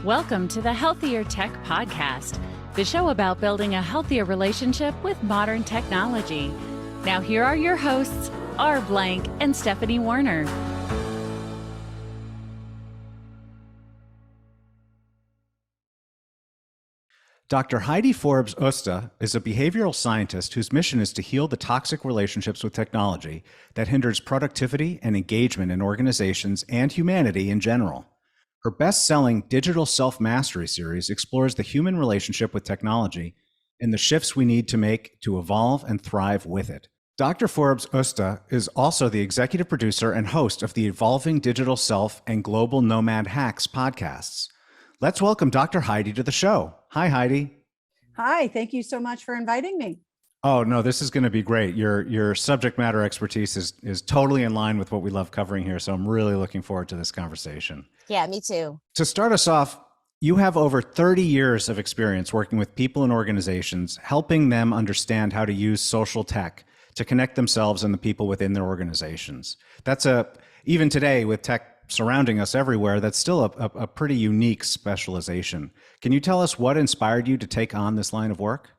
Welcome to the Healthier Tech Podcast, the show about building a healthier relationship with modern technology. Now here are your hosts, R. Blank and Stephanie Warner. Dr. Heidi Forbes Öste is a behavioral scientist whose mission is to heal the toxic relationships with technology that hinders productivity and engagement in organizations and humanity in general. Her best-selling Digital Self-Mastery series explores the human relationship with technology and the shifts we need to make to evolve and thrive with it. Dr. Forbes Öste is also the executive producer and host of the Evolving Digital Self and Global Nomad Hacks podcasts. Let's welcome Dr. Heidi to the show. Hi, Heidi. Hi, thank you so much for inviting me. Oh, no, this is going to be great. Your subject matter expertise is totally in line with what we love covering here, so I'm really looking forward to this conversation. Yeah, me too. To start us off, you have over 30 years of experience working with people and organizations, helping them understand how to use social tech to connect themselves and the people within their organizations. Even today with tech surrounding us everywhere, that's still a pretty unique specialization. Can you tell us what inspired you to take on this line of work?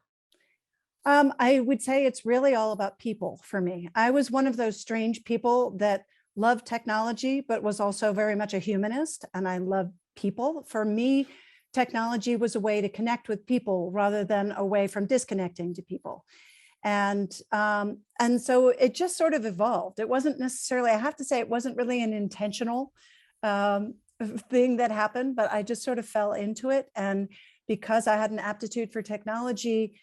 I would say it's really all about people for me. I was one of those strange people that loved technology, but was also very much a humanist, and I love people. For me, technology was a way to connect with people rather than a way from disconnecting to people. And so it just sort of evolved. It wasn't necessarily, I have to say, it wasn't really an intentional thing that happened, but I just sort of fell into it. And because I had an aptitude for technology,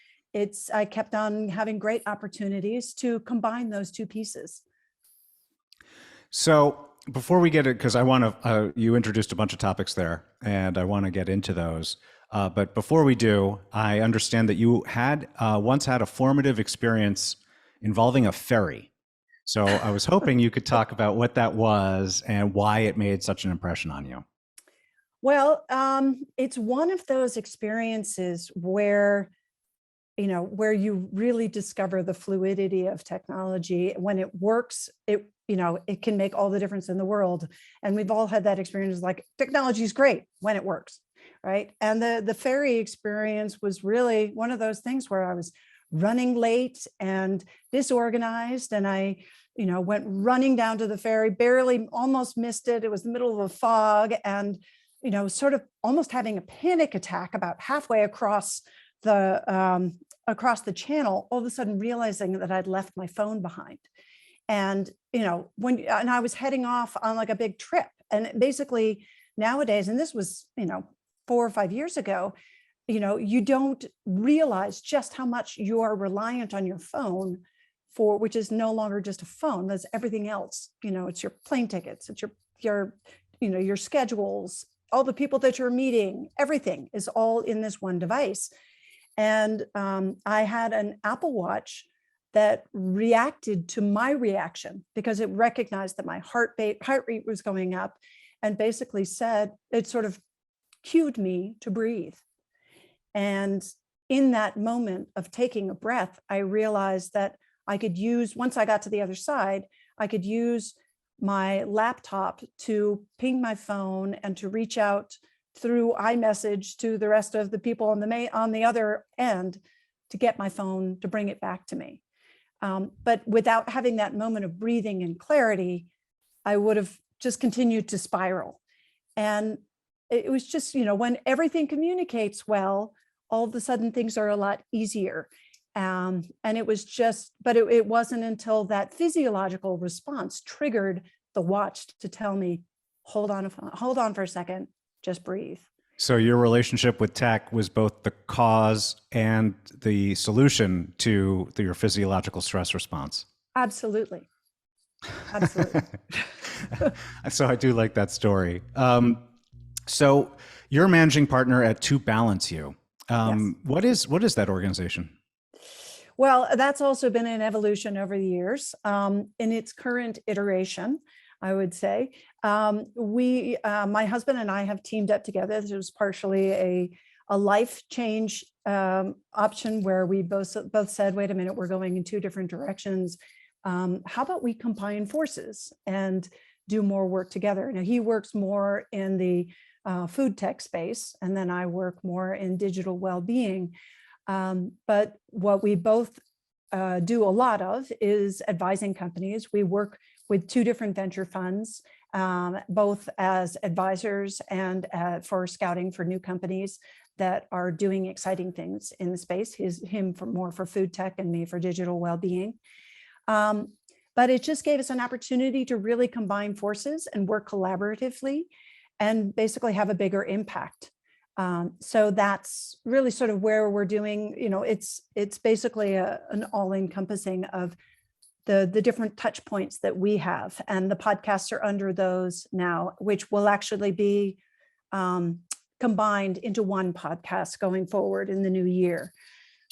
I kept on having great opportunities to combine those two pieces. So before we get it, because I want to, you introduced a bunch of topics there, and I want to get into those. But before we do, I understand that you had once had a formative experience involving a ferry. So I was hoping you could talk about what that was and why it made such an impression on you. Well, it's one of those experiences where you really discover the fluidity of technology. When it works, it can make all the difference in the world. And we've all had that experience, like technology is great when it works, right? And the ferry experience was really one of those things where I was running late and disorganized, and I went running down to the ferry, barely, almost missed it. It was the middle of a fog, and sort of almost having a panic attack about halfway across the channel, all of a sudden realizing that I'd left my phone behind. And, and I was heading off on like a big trip. And basically nowadays, and this was, 4 or 5 years ago, you don't realize just how much you are reliant on your phone which is no longer just a phone. That's everything else. It's your plane tickets, it's your schedules, all the people that you're meeting, everything is all in this one device. And I had an Apple Watch that reacted to my reaction because it recognized that my heart rate was going up, and basically said, it sort of cued me to breathe. And in that moment of taking a breath, I realized that I could once I got to the other side, I could use my laptop to ping my phone and to reach out through iMessage to the rest of the people on the other end to get my phone to bring it back to me. But without having that moment of breathing and clarity, I would have just continued to spiral. And it was just, when everything communicates well, all of a sudden things are a lot easier. And it was but it wasn't until that physiological response triggered the watch to tell me, hold on for a second. Just breathe. So your relationship with tech was both the cause and the solution to your physiological stress response. Absolutely. Absolutely. So I do like that story. So you're a managing partner at To Balance You. Yes. What is that organization? Well, that's also been an evolution over the years. In its current iteration, I would say, my husband and I have teamed up together. This was partially a life change option where we both said, wait a minute, we're going in two different directions. How about we combine forces and do more work together. Now he works more in the food tech space, and then I work more in digital well-being. But what we both do a lot of is advising companies. We work with 2 different venture funds, both as advisors and for scouting for new companies that are doing exciting things in the space. Him for more for food tech and me for digital well-being. But it just gave us an opportunity to really combine forces and work collaboratively and basically have a bigger impact. So that's really sort of where we're doing, it's basically an all-encompassing of the different touch points that we have. And the podcasts are under those now, which will actually be combined into one podcast going forward in the new year.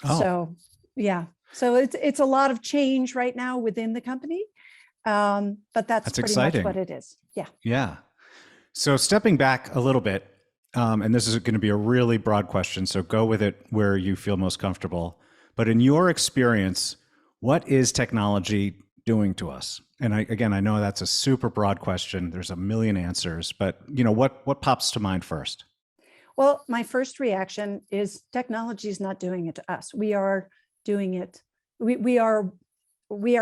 Oh. So, yeah. So it's a lot of change right now within the company. But that's pretty exciting. much what it is. Yeah. Yeah. So stepping back a little bit, and this is going to be a really broad question, so go with it where you feel most comfortable. But in your experience, what is technology doing to us? And I know that's a super broad question. There's a million answers, but what pops to mind first? Well, my first reaction is technology is not doing it to us. We are doing it. We are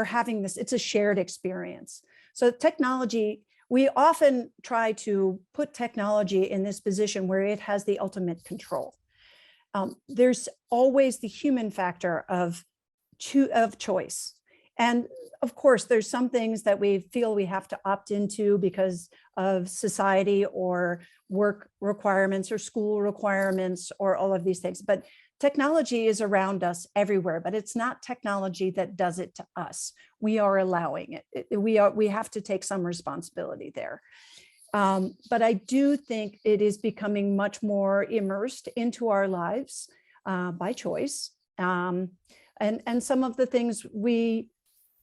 having this. It's a shared experience. So technology, we often try to put technology in this position where it has the ultimate control. There's always the human factor of choice. And of course, there's some things that we feel we have to opt into because of society or work requirements or school requirements or all of these things. But technology is around us everywhere, but it's not technology that does it to us. We are allowing it. We have to take some responsibility there. But I do think it is becoming much more immersed into our lives by choice. And some of the things we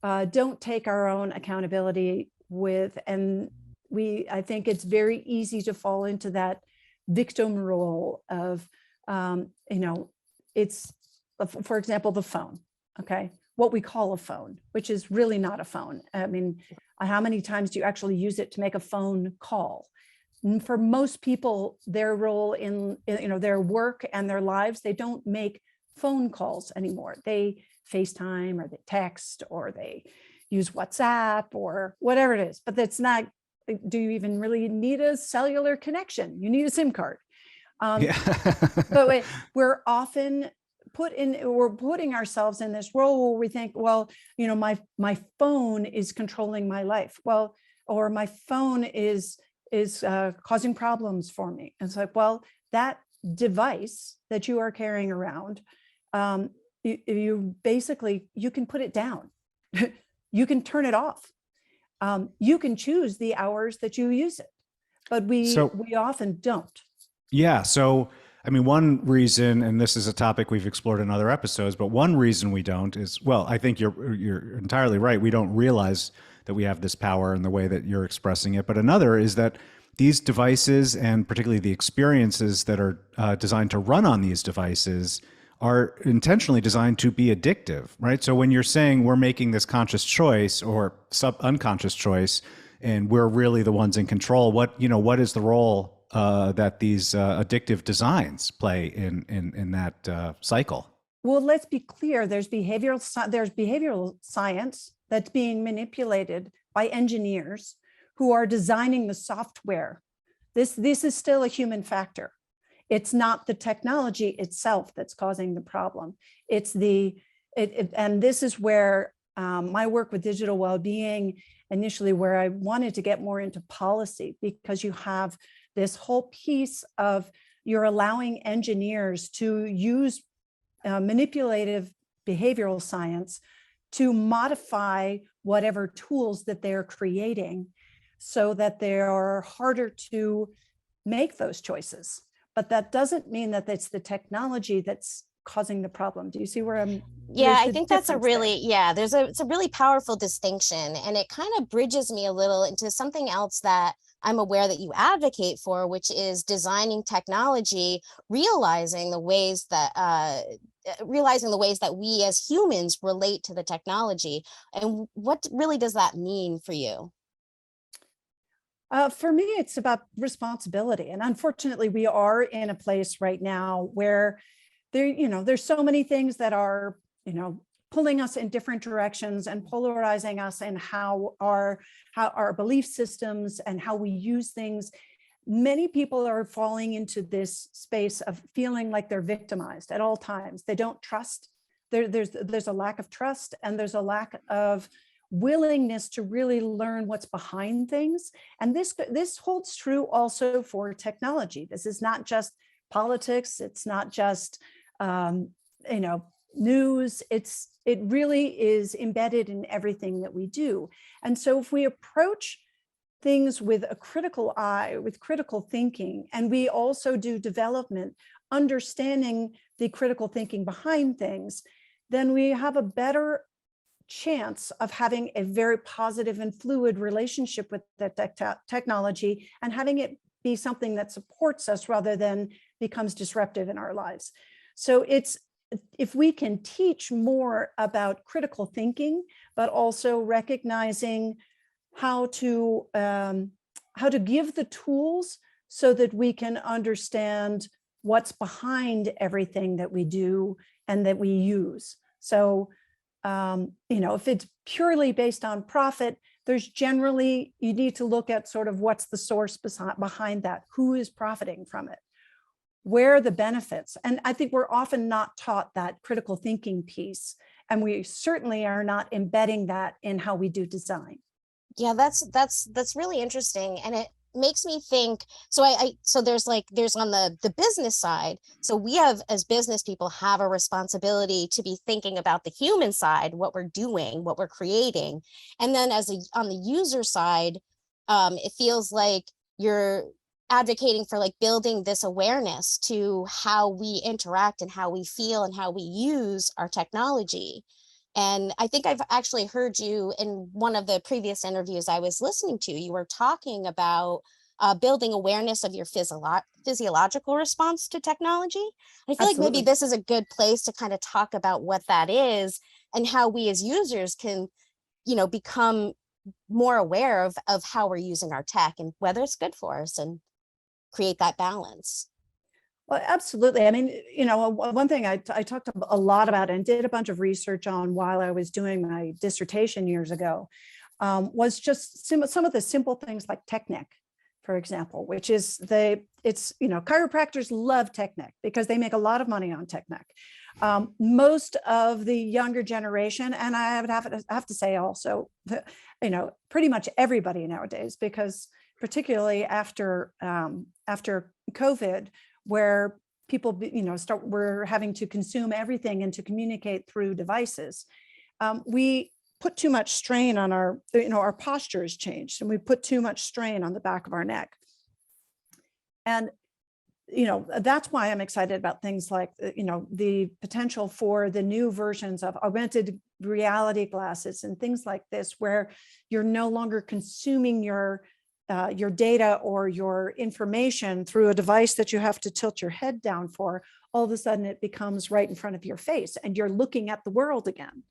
don't take our own accountability with, and I think it's very easy to fall into that victim role of, it's, for example, the phone, okay? What we call a phone, which is really not a phone. I mean, how many times do you actually use it to make a phone call? And for most people, their role in their work and their lives, they don't make phone calls anymore. They FaceTime or they text or they use WhatsApp or whatever it is, but that's not, do you even really need a cellular connection? You need a SIM card. But we're often we're putting ourselves in this role where we think, well, my phone is controlling my life. Well, or my phone is causing problems for me. And it's like, well, that device that you are carrying around, you basically, you can put it down. You can turn it off. You can choose the hours that you use it, but we often don't. Yeah. So, I mean, one reason, and this is a topic we've explored in other episodes, but one reason we don't is, well, I think you're entirely right. We don't realize that we have this power in the way that you're expressing it. But another is that these devices, and particularly the experiences that are designed to run on these devices, are intentionally designed to be addictive, right? So when you're saying we're making this conscious choice or unconscious choice, and we're really the ones in control, what is the role that these addictive designs play in that cycle? Well, let's be clear. There's behavioral science that's being manipulated by engineers who are designing the software. This is still a human factor. It's not the technology itself that's causing the problem. It's and this is where my work with digital well-being initially, where I wanted to get more into policy, because you have this whole piece of you're allowing engineers to use manipulative behavioral science to modify whatever tools that they're creating so that they are harder to make those choices. But that doesn't mean that it's the technology that's causing the problem. Do you see where I'm? Yeah, I think that's a really, it's a really powerful distinction. And it kind of bridges me a little into something else that I'm aware that you advocate for, which is designing technology, realizing the ways that we as humans relate to the technology. And what really does that mean for you? For me, it's about responsibility. And unfortunately, we are in a place right now where there's so many things that are, pulling us in different directions and polarizing us in how our belief systems and how we use things. Many people are falling into this space of feeling like they're victimized at all times. They don't trust. There's a lack of trust, and there's a lack of willingness to really learn what's behind things. And this holds true also for technology. This is not just politics. It's not just news. It really is embedded in everything that we do. And so if we approach things with a critical eye, with critical thinking, and we also do development, understanding the critical thinking behind things, then we have a better chance of having a very positive and fluid relationship with the technology, and having it be something that supports us rather than becomes disruptive in our lives. So if we can teach more about critical thinking, but also recognizing how to give the tools so that we can understand what's behind everything that we do and that we use. So, if it's purely based on profit, there's generally, you need to look at sort of what's the source behind that, who is profiting from it, where are the benefits. And I think we're often not taught that critical thinking piece, and we certainly are not embedding that in how we do design. Yeah, that's really interesting, and it makes me think. So there's on the business side. So we have, as business people, have a responsibility to be thinking about the human side, what we're doing, what we're creating, and then on the user side, it feels like you're advocating for like building this awareness to how we interact and how we feel and how we use our technology. And I think I've actually heard you in one of the previous interviews I was listening to. You were talking about building awareness of your physiological response to technology. I feel like maybe this is a good place to kind of talk about what that is and how we as users can, become more aware of how we're using our tech and whether it's good for us and create that balance. Well, absolutely. I mean, one thing I talked a lot about and did a bunch of research on while I was doing my dissertation years ago, was just some of the simple things like technic, for example, which is chiropractors love technic because they make a lot of money on technic. Most of the younger generation, and I would have to say also, pretty much everybody nowadays, because particularly after COVID, where people, we're having to consume everything and to communicate through devices. We put too much strain on our posture has changed, and we put too much strain on the back of our neck. And, that's why I'm excited about things like, the potential for the new versions of augmented reality glasses and things like this, where you're no longer consuming your data or your information through a device that you have to tilt your head down for. All of a sudden it becomes right in front of your face and you're looking at the world again.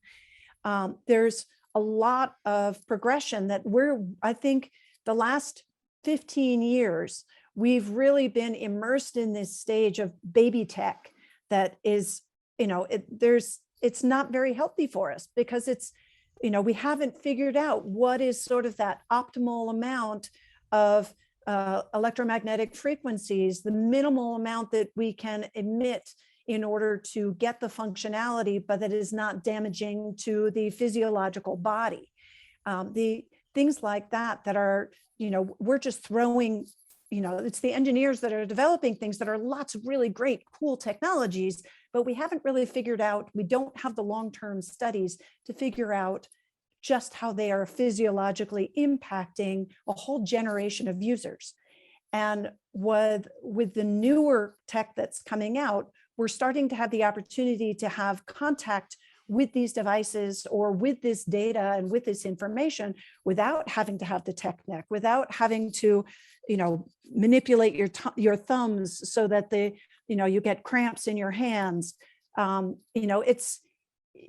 There's a lot of progression that I think the last 15 years, we've really been immersed in this stage of baby tech that is, it's not very healthy for us, because it's, we haven't figured out what is sort of that optimal amount of electromagnetic frequencies, the minimal amount that we can emit in order to get the functionality, but that is not damaging to the physiological body. The things like that are, we're just throwing, it's the engineers that are developing things that are lots of really great, cool technologies, but we haven't really figured out, we don't have the long-term studies to figure out just how they are physiologically impacting a whole generation of users. And with the newer tech that's coming out, we're starting to have the opportunity to have contact with these devices or with this data and with this information without having to have the tech neck, without having to, manipulate your thumbs so that you get cramps in your hands.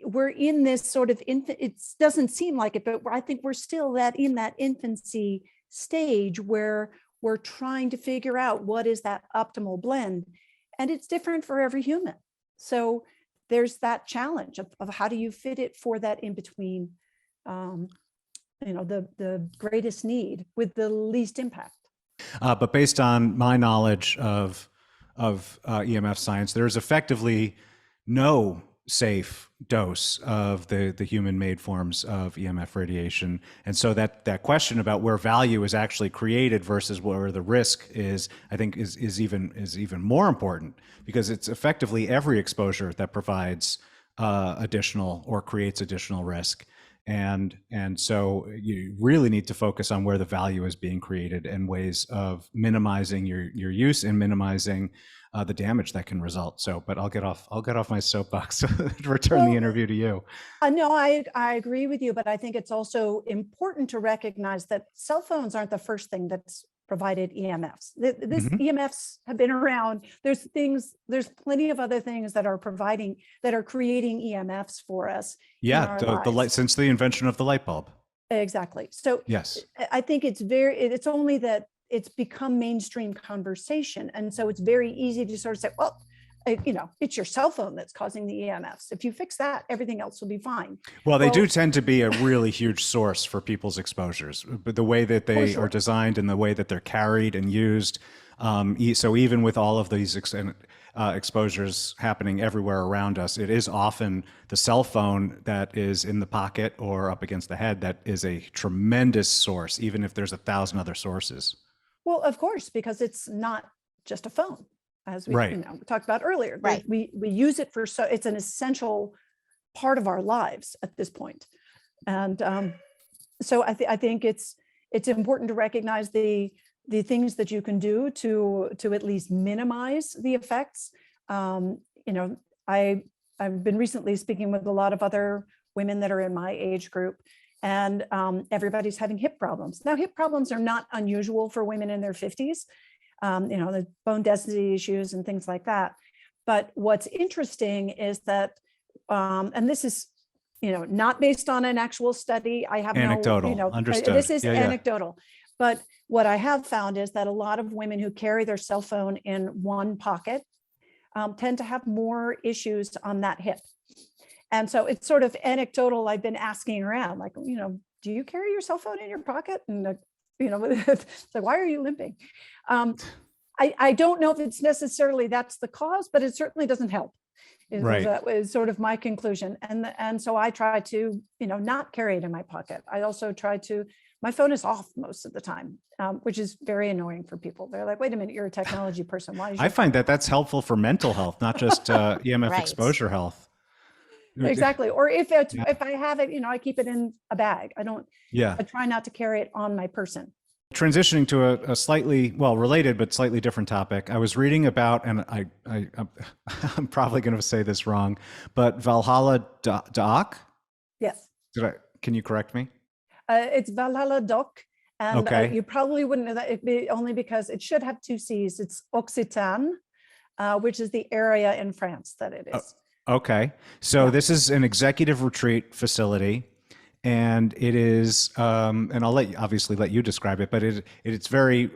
We're in this sort of it doesn't seem like it, but I think we're still in that infancy stage where we're trying to figure out what is that optimal blend. And it's different for every human. So there's that challenge of how do you fit it for that in between, the greatest need with the least impact. But based on my knowledge of EMF science, there's effectively no safe dose of the human-made forms of EMF radiation, and so that question about where value is actually created versus where the risk is, I think, is even more important, because it's effectively every exposure that provides additional or creates additional risk. And so you really need to focus on where the value is being created and ways of minimizing your use and minimizing the damage that can result. So, but I'll get off my soapbox to return the interview to you. No, I agree with you, but I think it's also important to recognize that cell phones aren't the first thing that's provided EMFs. EMFs have been around. There's plenty of other things that are creating EMFs for us. Yeah, the light, since the invention of the light bulb. Exactly. So yes, I think it's only that it's become mainstream conversation. And so it's very easy to sort of say, well, it's your cell phone that's causing the EMFs. If you fix that, everything else will be fine. Well, they do tend to be a really huge source for people's exposures, but the way that they are designed and the way that they're carried and used. So even with all of these exposures happening everywhere around us, it is often the cell phone that is in the pocket or up against the head that is a tremendous source, even if there's 1,000 other sources. Well, of course, because it's not just a phone, as we talked about earlier. Right. We use it it's an essential part of our lives at this point. And so I think it's important to recognize the things that you can do to at least minimize the effects. I've been recently speaking with a lot of other women that are in my age group, and everybody's having hip problems. Now, hip problems are not unusual for women in their 50s, the bone density issues and things like that. But what's interesting is that, and this is, not based on an actual study. I have anecdotal, understood. This is anecdotal. But what I have found is that a lot of women who carry their cell phone in one pocket tend to have more issues on that hip. And so it's sort of anecdotal. I've been asking around, like, do you carry your cell phone in your pocket? And, it's like, why are you limping? I don't know if it's necessarily that's the cause, but it certainly doesn't help. That was sort of my conclusion. And so I try to, not carry it in my pocket. I also try to, my phone is off most of the time, which is very annoying for people. They're like, wait a minute, you're a technology person. Why is I find that's helpful for mental health, not just EMF exposure health. Exactly. Or if I have it, I keep it in a bag. I try not to carry it on my person. Transitioning to a slightly, related but slightly different topic, I was reading about, and I'm probably going to say this wrong, but Valhalla D'Oc? Yes. Can you correct me? It's Valhalla D'Oc. And you probably wouldn't know that, only because it should have two C's. It's Occitan, which is the area in France that it is. Okay. So this is an executive retreat facility, and it is, and I'll obviously let you describe it, but it's very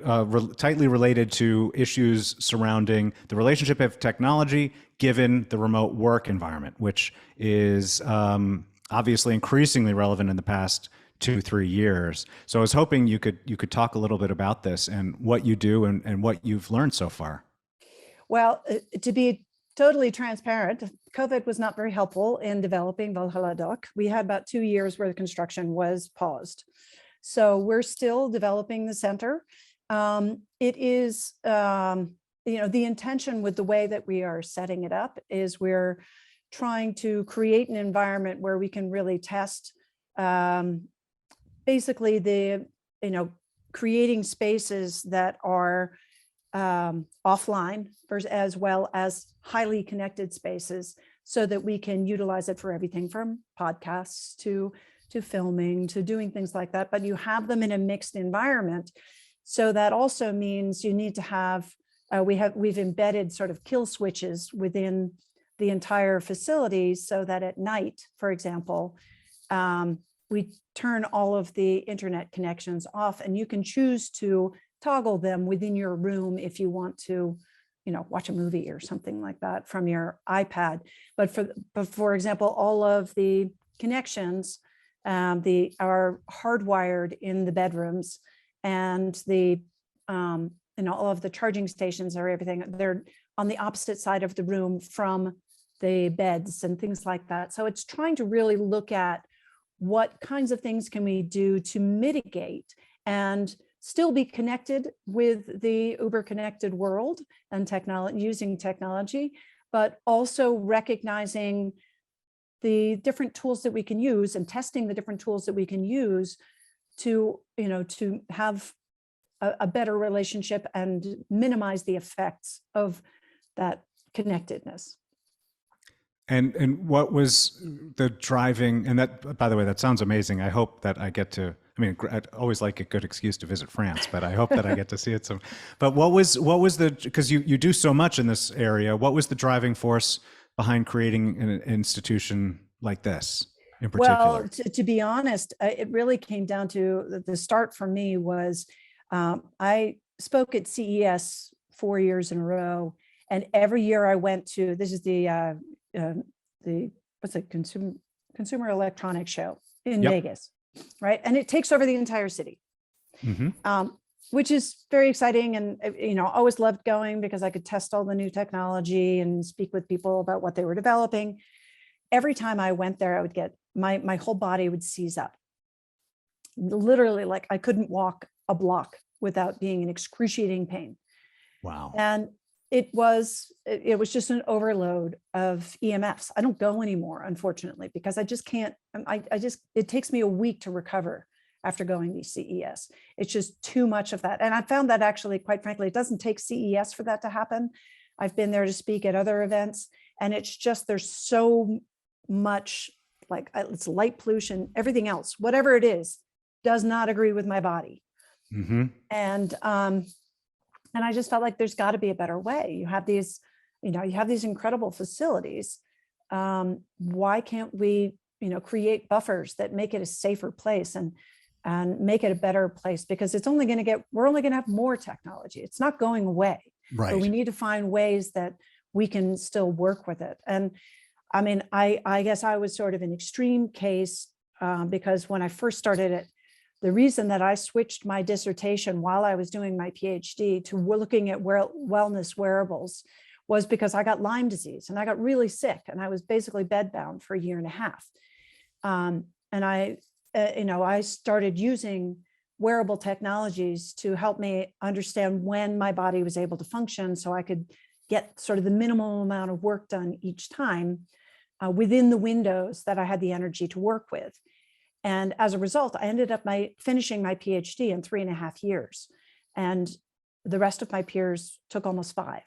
tightly related to issues surrounding the relationship of technology given the remote work environment, which is obviously increasingly relevant in the past 2-3 years. So I was hoping you could talk a little bit about this and what you do and what you've learned so far. Well, to be totally transparent, COVID was not very helpful in developing Valhalla D'Oc. We had about 2 years where the construction was paused. So we're still developing the center. It is, the intention with the way that we are setting it up is we're trying to create an environment where we can really test basically creating spaces that are offline as well as highly connected spaces, so that we can utilize it for everything from podcasts to filming to doing things like that. But you have them in a mixed environment. So that also means you need to have, we've embedded sort of kill switches within the entire facility, so that at night, for example, we turn all of the internet connections off, and you can choose to toggle them within your room if you want to, watch a movie or something like that from your iPad. But for example, all of the connections are hardwired in the bedrooms, and all of the charging stations or everything, they're on the opposite side of the room from the beds and things like that. So it's trying to really look at what kinds of things can we do to mitigate and still be connected with the uber connected world and using technology, but also recognizing the different tools that we can use and testing the different tools that we can use to have a better relationship and minimize the effects of that connectedness. And what was the driving, and that, by the way, that sounds amazing. I hope that I get to, I'd always like a good excuse to visit France, but I hope that I get to see it some. But what was because you do so much in this area, what was the driving force behind creating an institution like this in particular? Well, to be honest, it really came down to the start for me was I spoke at CES 4 years in a row, and every year I went to, this is the Consumer Electronics Show in Vegas, right? And it takes over the entire city, which is very exciting. And, always loved going because I could test all the new technology and speak with people about what they were developing. Every time I went there, I would get, my whole body would seize up. Literally, like I couldn't walk a block without being in excruciating pain. Wow. And it was just an overload of EMFs. I don't go anymore, unfortunately, because I just can't, it takes me a week to recover after going to CES. It's just too much of that. And I found that actually, quite frankly, it doesn't take CES for that to happen. I've been there to speak at other events, and it's just, there's so much, like it's light pollution, everything else, whatever it is, does not agree with my body. And I just felt like there's got to be a better way. You have these incredible facilities. Why can't we, create buffers that make it a safer place and make it a better place? Because we're only going to have more technology. It's not going away. Right. But we need to find ways that we can still work with it. And I guess I was sort of an extreme case because when I first started it, the reason that I switched my dissertation while I was doing my PhD to looking at wellness wearables was because I got Lyme disease and I got really sick, and I was basically bedbound for a year and a half. And I started using wearable technologies to help me understand when my body was able to function, so I could get sort of the minimum amount of work done each time within the windows that I had the energy to work with. And as a result, I ended up finishing my PhD in 3.5 years. And the rest of my peers took almost 5.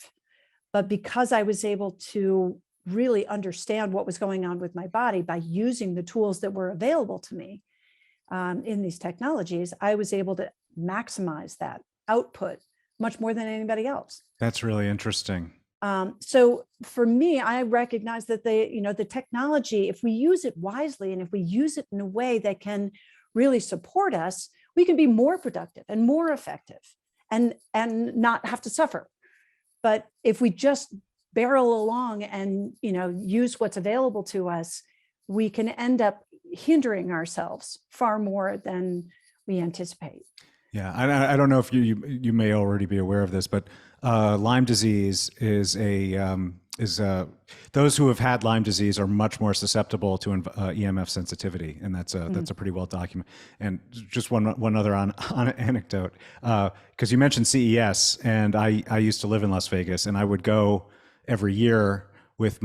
But because I was able to really understand what was going on with my body by using the tools that were available to me in these technologies, I was able to maximize that output much more than anybody else. That's really interesting. So for me, I recognize that the technology, if we use it wisely and if we use it in a way that can really support us, we can be more productive and more effective and not have to suffer. But if we just barrel along and use what's available to us, we can end up hindering ourselves far more than we anticipate. Yeah, I don't know if you may already be aware of this, but Lyme disease is those who have had Lyme disease are much more susceptible to EMF sensitivity, and that's a pretty well documented. And just one other on anecdote, because you mentioned CES, and I used to live in Las Vegas, and I would go every year with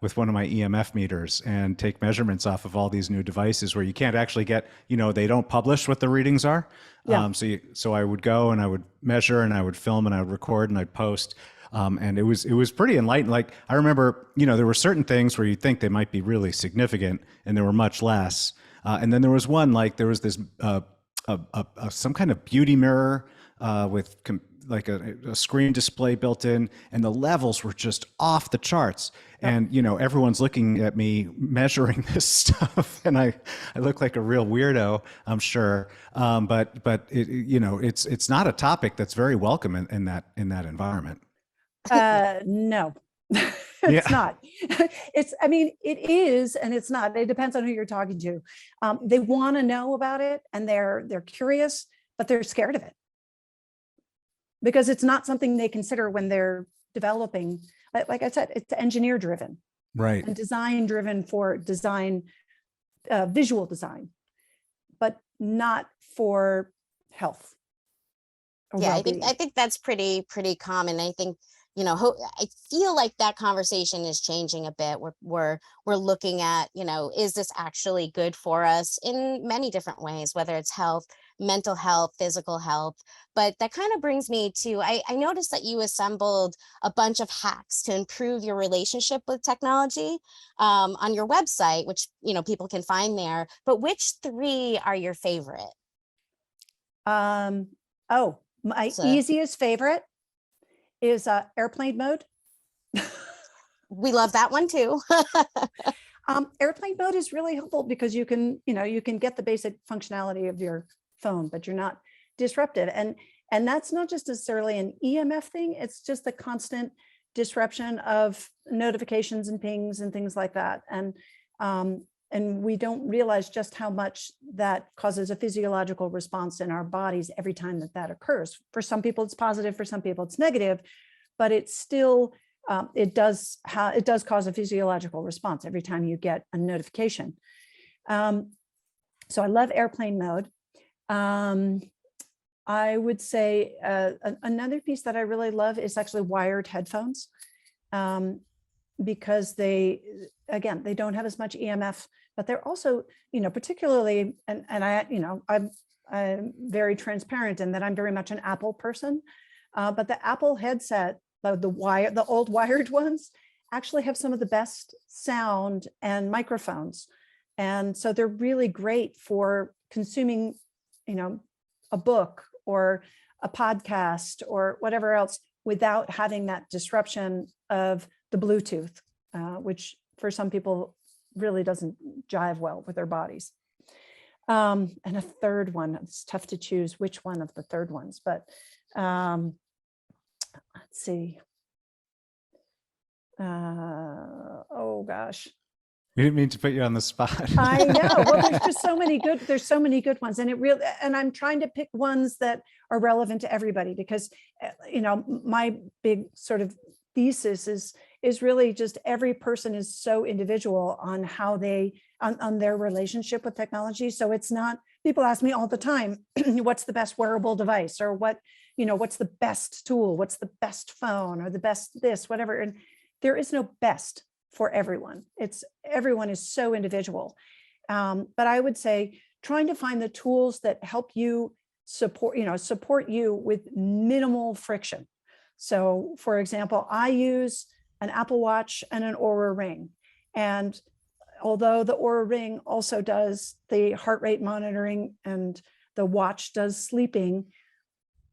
with one of my EMF meters and take measurements off of all these new devices where you can't actually get, they don't publish what the readings are. Yeah. So I would go and I would measure and I would film and I would record and I'd post. And it was pretty enlightening. Like I remember, there were certain things where you'd think they might be really significant and there were much less. And then there was one, like there was this, some kind of beauty mirror with like a screen display built in, and the levels were just off the charts. And, you know, everyone's looking at me measuring this stuff, and I look like a real weirdo, I'm sure. But it, you know, it's not a topic that's very welcome in that environment. No, it's not. I mean, it is, and it's not. It depends on who you're talking to. They want to know about it, and they're curious, but they're scared of it because it's not something they consider when they're developing. Like I said, it's engineer driven, right, and design driven for design, visual design, but not for health. Yeah, I think that's pretty common. I think, you know, I feel like that conversation is changing a bit. We're looking at, you know, is this actually good for us in many different ways, whether it's health, mental health, physical health. But that kind of brings me to, I noticed that you assembled a bunch of hacks to improve your relationship with technology on your website, which, you know, people can find there. But which 3 are your favorite? My easiest favorite is airplane mode. We love that one too. Airplane mode is really helpful because you can get the basic functionality of your phone, but you're not disrupted. And that's not just necessarily an EMF thing. It's just the constant disruption of notifications and pings and things like that. And we don't realize just how much that causes a physiological response in our bodies every time that occurs. For some people, it's positive. For some people, it's negative, but it's still, it does cause a physiological response every time you get a notification. So I love airplane mode. I would say another piece that I really love is actually wired headphones. Because they don't have as much EMF, but they're also, you know, particularly, and I'm very transparent in that I'm very much an Apple person, but the Apple headset, the old wired ones, actually have some of the best sound and microphones. And so they're really great for consuming, you know, a book or a podcast or whatever else without having that disruption of the Bluetooth, which for some people really doesn't jive well with their bodies. And a third one, it's tough to choose which one of the third ones, but let's see. Oh gosh. We didn't mean to put you on the spot. I know. Well, there's just so many good ones. And I'm trying to pick ones that are relevant to everybody because, you know, my big sort of thesis is really just every person is so individual on how on their relationship with technology. So it's not, people ask me all the time, what's the best wearable device, or what's the best tool? What's the best phone, or the best this, whatever. And there is no best for everyone. Everyone is so individual. But I would say trying to find the tools that help you support you with minimal friction. So for example, I use an Apple Watch and an Oura Ring. And although the Oura Ring also does the heart rate monitoring and the watch does sleeping,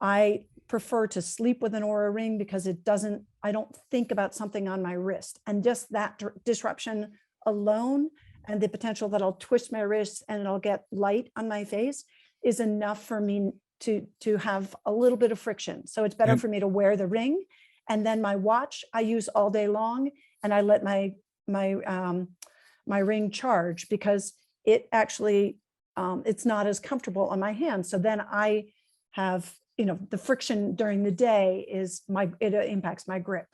I prefer to sleep with an Oura Ring because I don't think about something on my wrist. And just that disruption alone and the potential that I'll twist my wrist and it'll get light on my face is enough for me to have a little bit of friction. So it's better for me to wear the ring, and then my watch I use all day long, and I let my ring charge because it actually it's not as comfortable on my hand. So then I have, you know, the friction during the day it impacts my grip.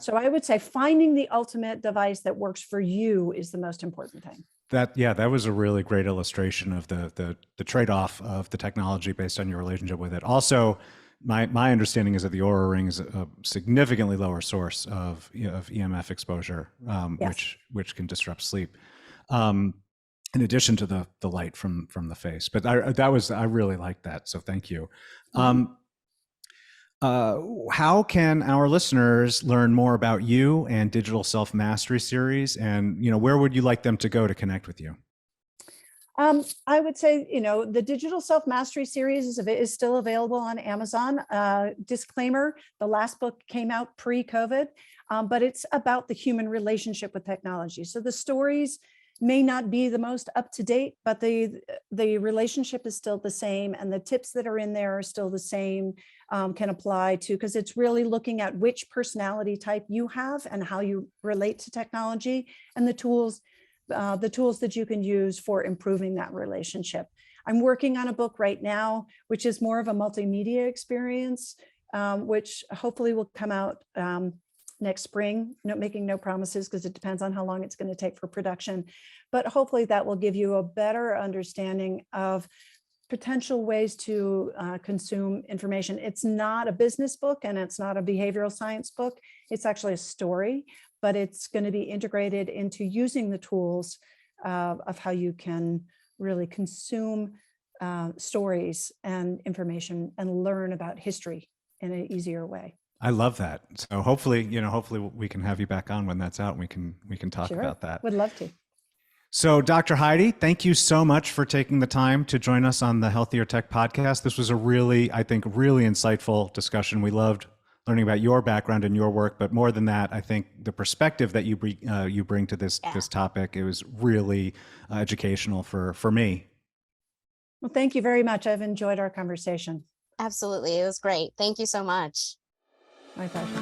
So I would say finding the ultimate device that works for you is the most important thing. That was a really great illustration of the trade-off of the technology based on your relationship with it. Also, my understanding is that the Oura Ring is a significantly lower source of EMF exposure, yes, which can disrupt sleep. In addition to the light from the face, but I really liked that. So thank you. How can our listeners learn more about you and Digital Self Mastery Series, and where would you like them to go to connect with you? I would say, the Digital Self-Mastery series is still available on Amazon. Disclaimer, the last book came out pre-COVID, but it's about the human relationship with technology. So the stories may not be the most up-to-date, but the relationship is still the same, and the tips that are in there are still the same, can apply to, because it's really looking at which personality type you have and how you relate to technology, and the tools that you can use for improving that relationship. I'm working on a book right now, which is more of a multimedia experience, which hopefully will come out next spring. Making no promises, because it depends on how long it's going to take for production. But hopefully that will give you a better understanding of potential ways to consume information. It's not a business book, and it's not a behavioral science book. It's actually a story, but it's going to be integrated into using the tools of how you can really consume stories and information and learn about history in an easier way. I love that. So hopefully we can have you back on when that's out, and we can talk about that. Would love to. So Dr. Heidi, thank you so much for taking the time to join us on the Healthier Tech podcast. This was a really insightful discussion. We loved learning about your background and your work, but more than that, I think the perspective that you bring to this topic, it was really educational for me. Well, thank you very much. I've enjoyed our conversation. Absolutely. It was great. Thank you so much. My pleasure.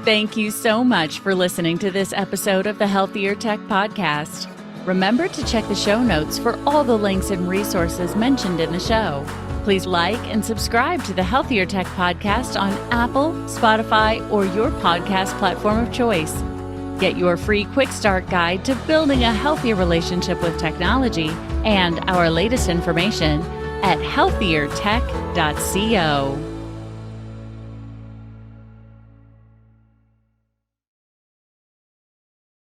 Thank you so much for listening to this episode of the Healthier Tech podcast. Remember to check the show notes for all the links and resources mentioned in the show. Please like and subscribe to the Healthier Tech podcast on Apple, Spotify, or your podcast platform of choice. Get your free quick start guide to building a healthier relationship with technology and our latest information at healthiertech.co.